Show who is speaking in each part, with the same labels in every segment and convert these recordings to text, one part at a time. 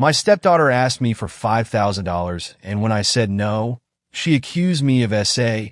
Speaker 1: My stepdaughter asked me for $5,000, and when I said no, she accused me of SA,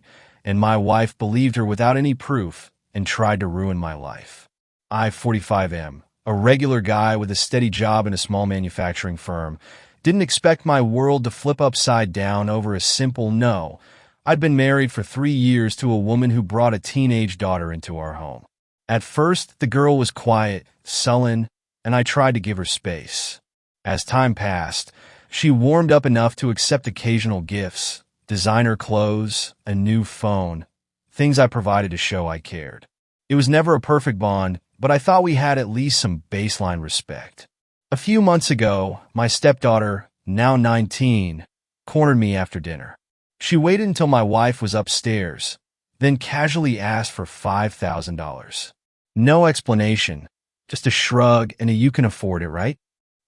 Speaker 1: and my wife believed her without any proof and tried to ruin my life. I, 45M, a regular guy with a steady job in a small manufacturing firm, didn't expect my world to flip upside down over a simple no. I'd been married for 3 years to a woman who brought a teenage daughter into our home. At first, the girl was quiet, sullen, and I tried to give her space. As time passed, she warmed up enough to accept occasional gifts, designer clothes, a new phone, things I provided to show I cared. It was never a perfect bond, but I thought we had at least some baseline respect. A few months ago, my stepdaughter, now 19, cornered me after dinner. She waited until my wife was upstairs, then casually asked for $5,000. No explanation, just a shrug and a "you can afford it, right?"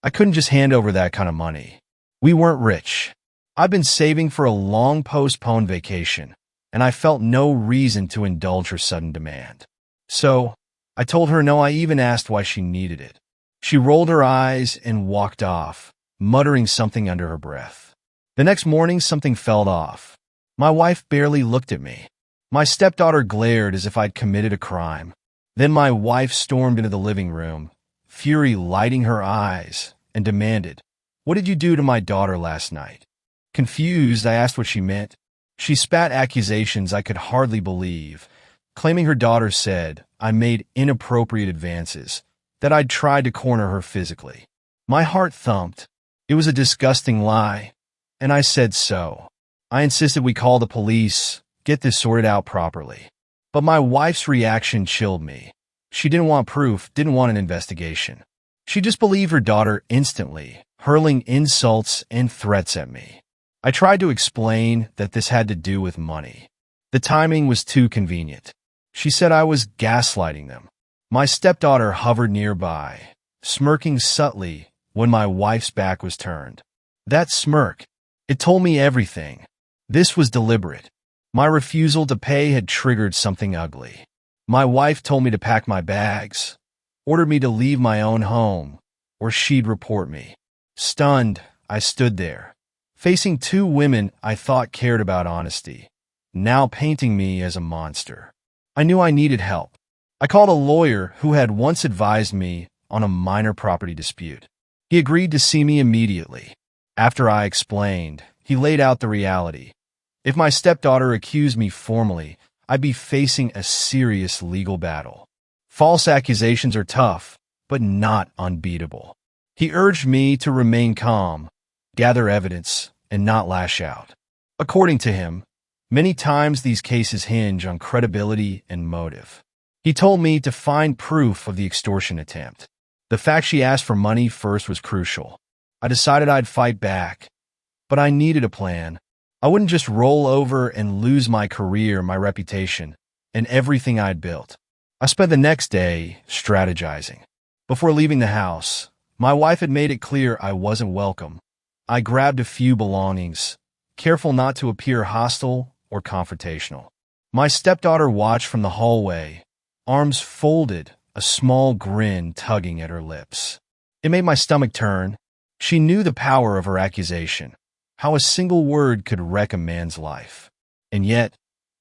Speaker 1: I couldn't just hand over that kind of money. We weren't rich. I've been saving for a long postponed vacation, and I felt no reason to indulge her sudden demand. So, I told her no. I even asked why she needed it. She rolled her eyes and walked off, muttering something under her breath. The next morning, something fell off. My wife barely looked at me. My stepdaughter glared as if I'd committed a crime. Then my wife stormed into the living room, fury lighting her eyes, and demanded, "What did you do to my daughter last night?" Confused, I asked what she meant. She spat accusations I could hardly believe, claiming her daughter said I made inappropriate advances, that I'd tried to corner her physically. My heart thumped. It was a disgusting lie, and I said so. I insisted we call the police, get this sorted out properly. But my wife's reaction chilled me. She didn't want proof, didn't want an investigation. She just believed her daughter instantly, hurling insults and threats at me. I tried to explain that this had to do with money. The timing was too convenient. She said I was gaslighting them. My stepdaughter hovered nearby, smirking subtly when my wife's back was turned. That smirk, it told me everything. This was deliberate. My refusal to pay had triggered something ugly. My wife told me to pack my bags, ordered me to leave my own home, or she'd report me. Stunned, I stood there, facing 2 women I thought cared about honesty, now painting me as a monster. I knew I needed help. I called a lawyer who had once advised me on a minor property dispute. He agreed to see me immediately. After I explained, he laid out the reality. If my stepdaughter accused me formally, I'd be facing a serious legal battle. False accusations are tough, but not unbeatable. He urged me to remain calm, gather evidence, and not lash out. According to him, many times these cases hinge on credibility and motive. He told me to find proof of the extortion attempt. The fact she asked for money first was crucial. I decided I'd fight back, but I needed a plan. I wouldn't just roll over and lose my career, my reputation, and everything I'd built. I spent the next day strategizing. Before leaving the house, my wife had made it clear I wasn't welcome. I grabbed a few belongings, careful not to appear hostile or confrontational. My stepdaughter watched from the hallway, arms folded, a small grin tugging at her lips. It made my stomach turn. She knew the power of her accusation, how a single word could wreck a man's life. And yet,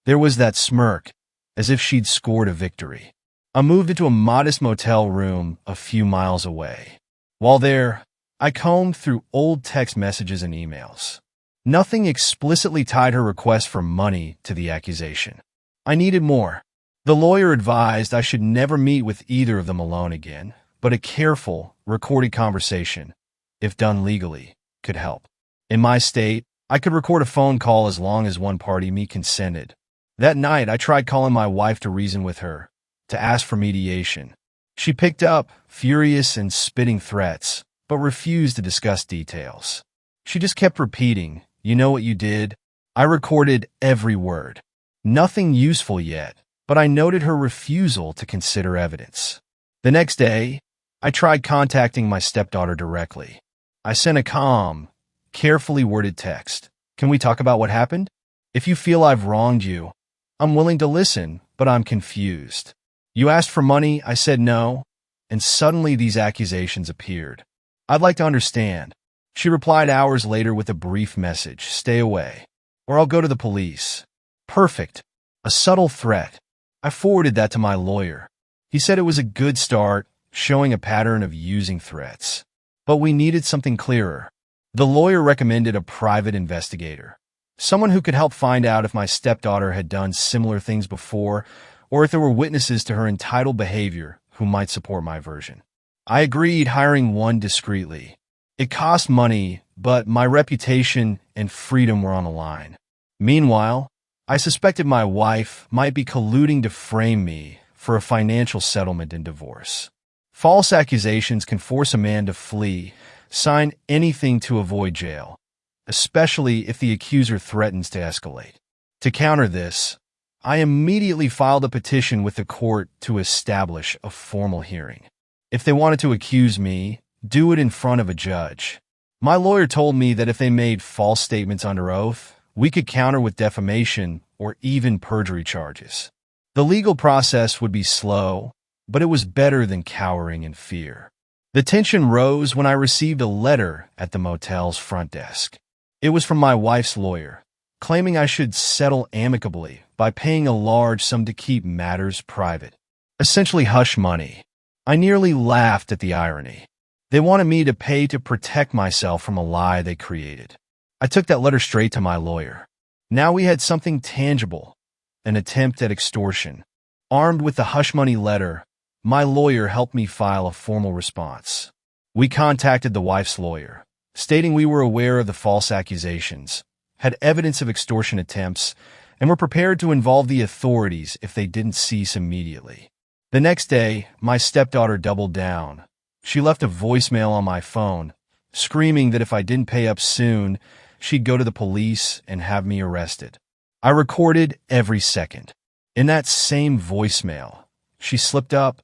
Speaker 1: there was that smirk, as if she'd scored a victory. I moved into a modest motel room a few miles away. While there, I combed through old text messages and emails. Nothing explicitly tied her request for money to the accusation. I needed more. The lawyer advised I should never meet with either of them alone again, but a careful, recorded conversation, if done legally, could help. In my state, I could record a phone call as long as one party me consented. That night, I tried calling my wife to reason with her, to ask for mediation. She picked up, furious and spitting threats, but refused to discuss details. She just kept repeating, "You know what you did?" I recorded every word. Nothing useful yet, but I noted her refusal to consider evidence. The next day, I tried contacting my stepdaughter directly. I sent a calm, carefully worded text. "Can we talk about what happened? If you feel I've wronged you, I'm willing to listen, but I'm confused. You asked for money, I said no, and suddenly these accusations appeared. I'd like to understand. She replied hours later with a brief message, "Stay away, or I'll go to the police." Perfect. A subtle threat. I forwarded that to my lawyer. He said it was a good start, showing a pattern of using threats. But we needed something clearer. The lawyer recommended a private investigator, someone who could help find out if my stepdaughter had done similar things before, or if there were witnesses to her entitled behavior who might support my version. I agreed, hiring one discreetly. It cost money, but my reputation and freedom were on the line. Meanwhile, I suspected my wife might be colluding to frame me for a financial settlement and divorce. False accusations can force a man to flee, sign anything to avoid jail, especially if the accuser threatens to escalate. To counter this, I immediately filed a petition with the court to establish a formal hearing. If they wanted to accuse me, do it in front of a judge. My lawyer told me that if they made false statements under oath, we could counter with defamation or even perjury charges. The legal process would be slow, but it was better than cowering in fear. The tension rose when I received a letter at the motel's front desk. It was from my wife's lawyer, claiming I should settle amicably by paying a large sum to keep matters private, essentially hush money. I nearly laughed at the irony. They wanted me to pay to protect myself from a lie they created. I took that letter straight to my lawyer. Now we had something tangible, an attempt at extortion. Armed with the hush money letter, my lawyer helped me file a formal response. We contacted the wife's lawyer, stating we were aware of the false accusations, had evidence of extortion attempts, and were prepared to involve the authorities if they didn't cease immediately. The next day, my stepdaughter doubled down. She left a voicemail on my phone, screaming that if I didn't pay up soon, she'd go to the police and have me arrested. I recorded every second. In that same voicemail, she slipped up,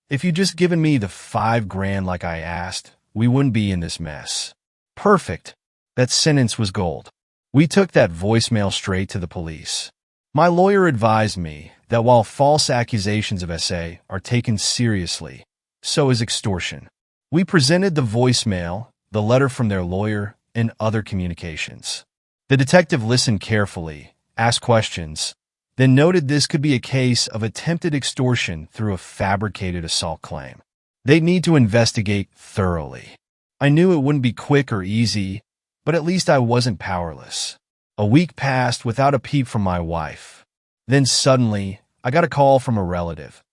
Speaker 1: "If you'd just given me the $5,000 like I asked, we wouldn't be in this mess." Perfect. That sentence was gold. We took that voicemail straight to the police. My lawyer advised me that while false accusations of SA are taken seriously, so is extortion. We presented the voicemail, the letter from their lawyer, and other communications. The detective listened carefully, asked questions, then noted this could be a case of attempted extortion through a fabricated assault claim. They'd need to investigate thoroughly. I knew it wouldn't be quick or easy, but at least I wasn't powerless. A week passed without a peep from my wife. Then suddenly, I got a call from a relative.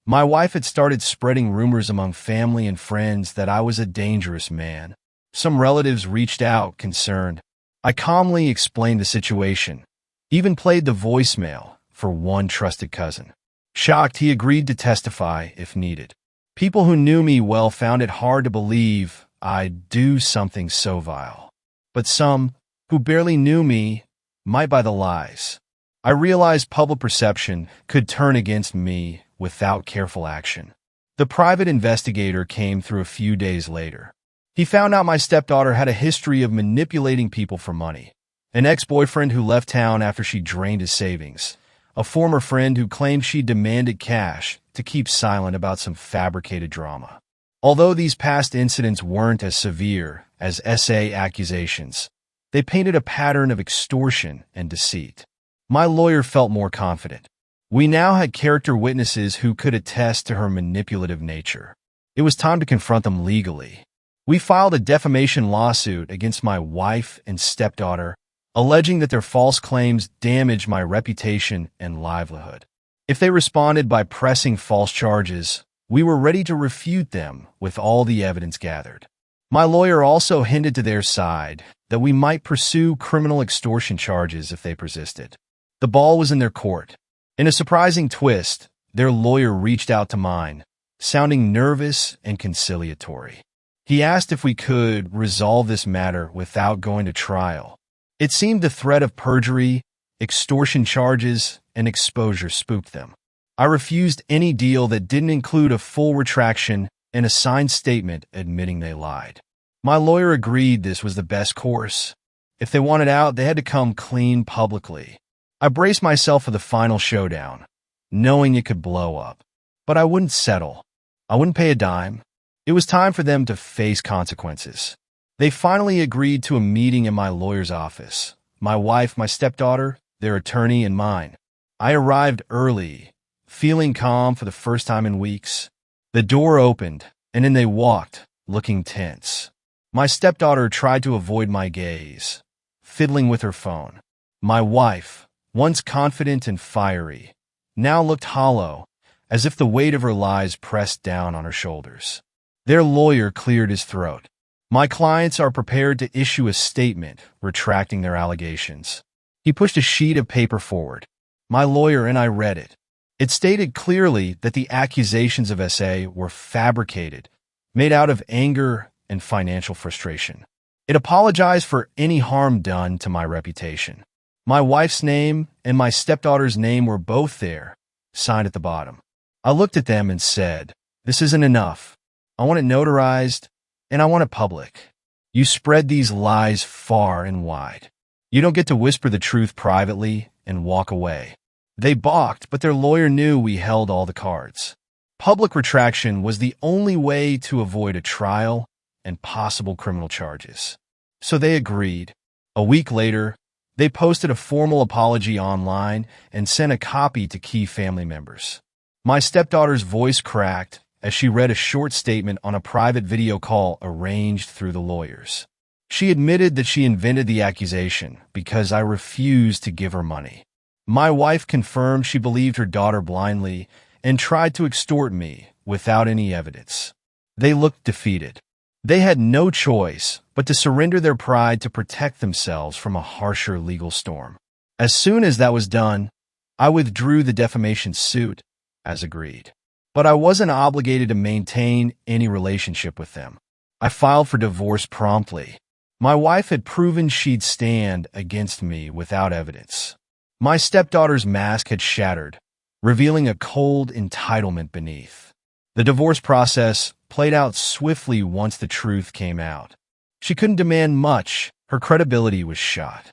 Speaker 1: My wife had started spreading rumors among family and friends that I was a dangerous man. Some relatives reached out, concerned. I calmly explained the situation, even played the voicemail for one trusted cousin. Shocked, he agreed to testify if needed. People who knew me well found it hard to believe I'd do something so vile. But some, who barely knew me, might buy the lies. I realized public perception could turn against me without careful action. The private investigator came through a few days later. He found out my stepdaughter had a history of manipulating people for money. An ex-boyfriend who left town after she drained his savings. A former friend who claimed she demanded cash to keep silent about some fabricated drama. Although these past incidents weren't as severe as SA accusations, they painted a pattern of extortion and deceit. My lawyer felt more confident. We now had character witnesses who could attest to her manipulative nature. It was time to confront them legally. We filed a defamation lawsuit against my wife and stepdaughter, alleging that their false claims damaged my reputation and livelihood. If they responded by pressing false charges, we were ready to refute them with all the evidence gathered. My lawyer also hinted to their side that we might pursue criminal extortion charges if they persisted. The ball was in their court. In a surprising twist, their lawyer reached out to mine, sounding nervous and conciliatory. He asked if we could resolve this matter without going to trial. It seemed the threat of perjury, extortion charges, and exposure spooked them. I refused any deal that didn't include a full retraction and a signed statement admitting they lied. My lawyer agreed this was the best course. If they wanted out, they had to come clean publicly. I braced myself for the final showdown, knowing it could blow up. But I wouldn't settle. I wouldn't pay a dime. It was time for them to face consequences. They finally agreed to a meeting in my lawyer's office. My wife, my stepdaughter, their attorney, and mine. I arrived early, feeling calm for the first time in weeks. The door opened, and in they walked, looking tense. My stepdaughter tried to avoid my gaze, fiddling with her phone. My wife, once confident and fiery, now looked hollow, as if the weight of her lies pressed down on her shoulders. Their lawyer cleared his throat. My clients are prepared to issue a statement retracting their allegations. He pushed a sheet of paper forward. My lawyer and I read it. It stated clearly that the accusations of SA were fabricated, made out of anger and financial frustration. It apologized for any harm done to my reputation. My wife's name and my stepdaughter's name were both there, signed at the bottom. I looked at them and said, "This isn't enough. I want it notarized, and I want it public. You spread these lies far and wide. You don't get to whisper the truth privately and walk away." They balked, but their lawyer knew we held all the cards. Public retraction was the only way to avoid a trial and possible criminal charges. So they agreed. A week later, they posted a formal apology online and sent a copy to key family members. My stepdaughter's voice cracked as she read a short statement on a private video call arranged through the lawyers. She admitted that she invented the accusation because I refused to give her money. My wife confirmed she believed her daughter blindly and tried to extort me without any evidence. They looked defeated. They had no choice but to surrender their pride to protect themselves from a harsher legal storm. As soon as that was done, I withdrew the defamation suit, as agreed. But I wasn't obligated to maintain any relationship with them. I filed for divorce promptly. My wife had proven she'd stand against me without evidence. My stepdaughter's mask had shattered, revealing a cold entitlement beneath. The divorce process played out swiftly once the truth came out. She couldn't demand much. Her credibility was shot.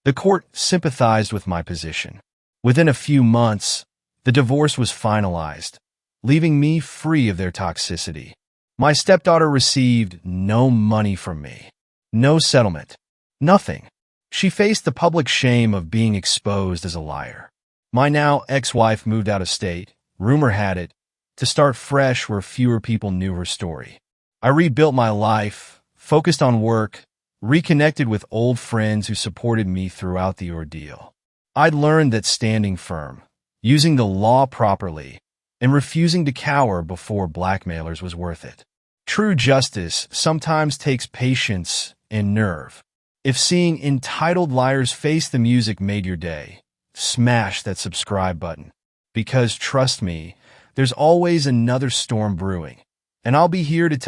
Speaker 1: The court sympathized with my position. Within a few months, the divorce was finalized, leaving me free of their toxicity. My stepdaughter received no money from me, no settlement, nothing. She faced the public shame of being exposed as a liar. My now ex-wife moved out of state, rumor had it, to start fresh where fewer people knew her story. I rebuilt my life, focused on work, reconnected with old friends who supported me throughout the ordeal. I'd learned that standing firm, using the law properly, and refusing to cower before blackmailers was worth it. True justice sometimes takes patience and nerve. If seeing entitled liars face the music made your day, smash that subscribe button. Because trust me, there's always another storm brewing, and I'll be here to tell